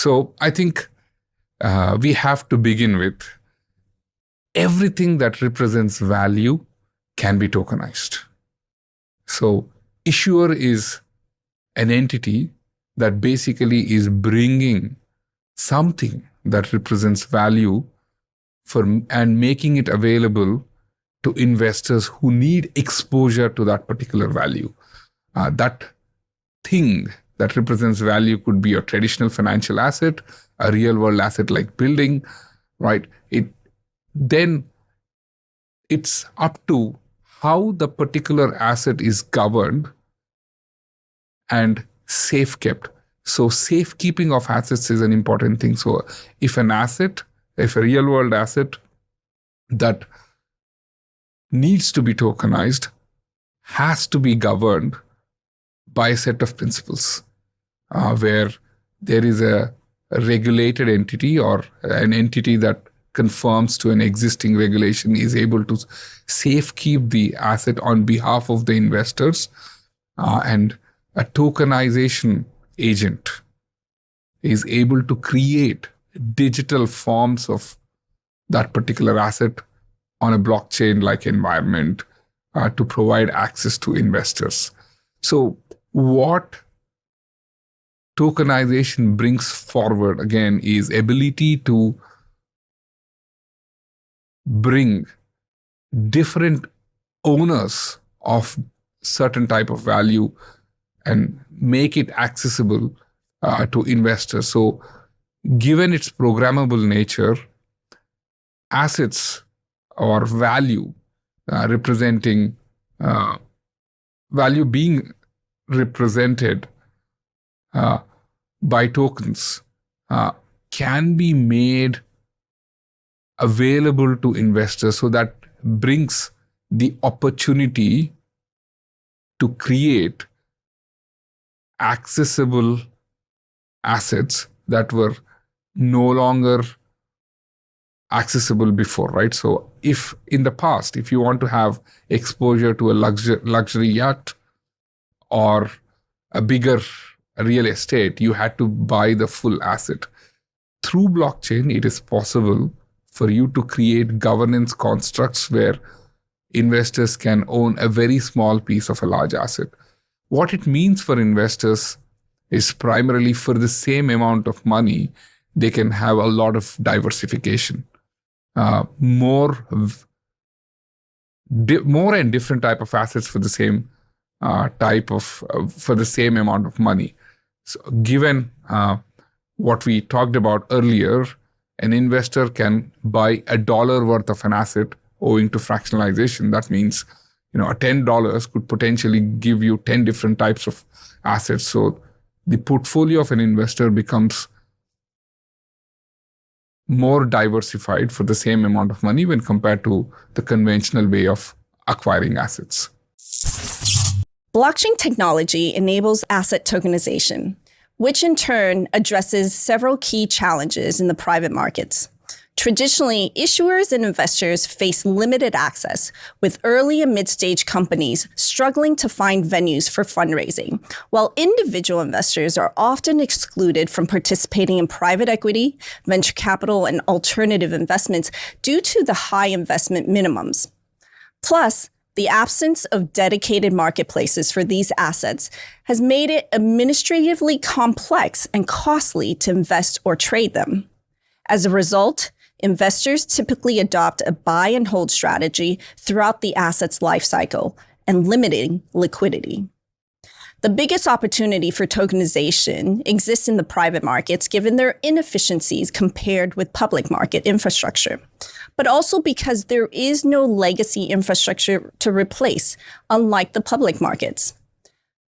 So I think we have to begin with everything that represents value can be tokenized. So issuer is an entity that basically is bringing something that represents value and making it available to investors who need exposure to that particular value. That thing that represents value could be a traditional financial asset, a real world asset like building, right? Then it's up to how the particular asset is governed and safe kept. So safekeeping of assets is an important thing. So if a real world asset that needs to be tokenized has to be governed by a set of principles where there is a regulated entity or an entity that conforms to an existing regulation is able to safekeep the asset on behalf of the investors, and a tokenization agent is able to create digital forms of that particular asset on a blockchain-like environment to provide access to investors. So what tokenization brings forward, again, is ability to bring different owners of certain type of value and make it accessible to investors. So given its programmable nature, assets or value representing value being represented by tokens can be made available to investors. So that brings the opportunity to create accessible assets that were no longer accessible before, right? So if in the past, if you want to have exposure to a luxury yacht or a bigger real estate, you had to buy the full asset. Through blockchain, it is possible for you to create governance constructs where investors can own a very small piece of a large asset. What it means for investors is primarily for the same amount of money, they can have a lot of diversification. More and different type of assets for the same for the same amount of money. So given what we talked about earlier, an investor can buy $1 worth of an asset owing to fractionalization. That means, a $10 could potentially give you 10 different types of assets. So the portfolio of an investor becomes more diversified for the same amount of money when compared to the conventional way of acquiring assets. Blockchain technology enables asset tokenization, which in turn addresses several key challenges in the private markets. Traditionally, issuers and investors face limited access, with early and mid-stage companies struggling to find venues for fundraising, while individual investors are often excluded from participating in private equity, venture capital, and alternative investments due to the high investment minimums. Plus, the absence of dedicated marketplaces for these assets has made it administratively complex and costly to invest or trade them. As a result, investors typically adopt a buy and hold strategy throughout the asset's lifecycle and limiting liquidity. The biggest opportunity for tokenization exists in the private markets, given their inefficiencies compared with public market infrastructure, but also because there is no legacy infrastructure to replace, unlike the public markets.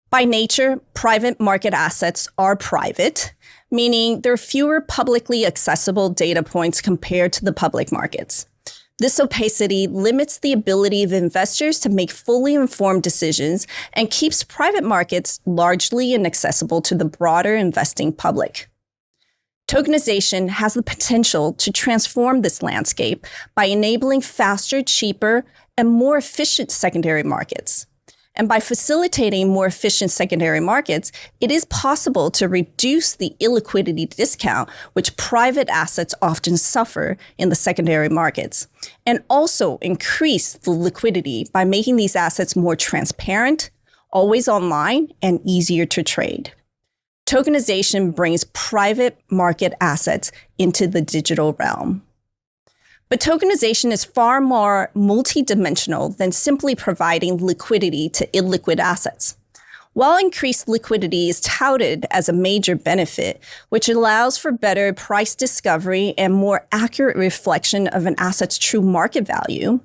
By nature, private market assets are private, meaning there are fewer publicly accessible data points compared to the public markets. This opacity limits the ability of investors to make fully informed decisions and keeps private markets largely inaccessible to the broader investing public. Tokenization has the potential to transform this landscape by enabling faster, cheaper, and more efficient secondary markets. And by facilitating more efficient secondary markets, it is possible to reduce the illiquidity discount which private assets often suffer in the secondary markets, and also increase the liquidity by making these assets more transparent, always online, and easier to trade. Tokenization brings private market assets into the digital realm. But tokenization is far more multidimensional than simply providing liquidity to illiquid assets. While increased liquidity is touted as a major benefit, which allows for better price discovery and more accurate reflection of an asset's true market value,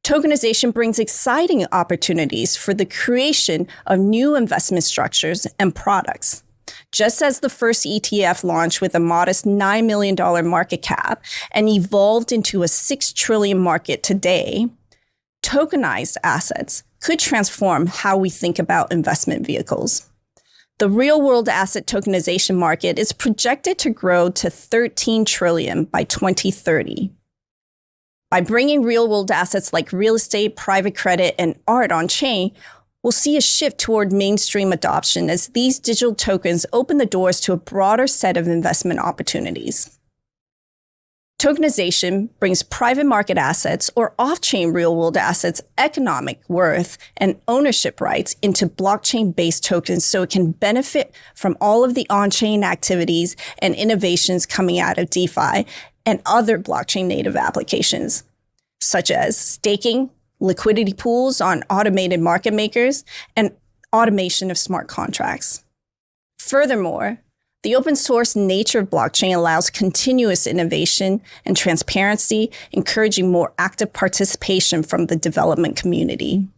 tokenization brings exciting opportunities for the creation of new investment structures and products. Just as the first ETF launched with a modest $9 million market cap and evolved into a $6 trillion market today, tokenized assets could transform how we think about investment vehicles. The real-world asset tokenization market is projected to grow to $13 trillion by 2030. By bringing real-world assets like real estate, private credit, and art on-chain, we'll see a shift toward mainstream adoption as these digital tokens open the doors to a broader set of investment opportunities. Tokenization brings private market assets or off-chain real-world assets economic worth and ownership rights into blockchain-based tokens so it can benefit from all of the on-chain activities and innovations coming out of DeFi and other blockchain-native applications, such as staking, liquidity pools on automated market makers, and automation of smart contracts. Furthermore, the open source nature of blockchain allows continuous innovation and transparency, encouraging more active participation from the development community.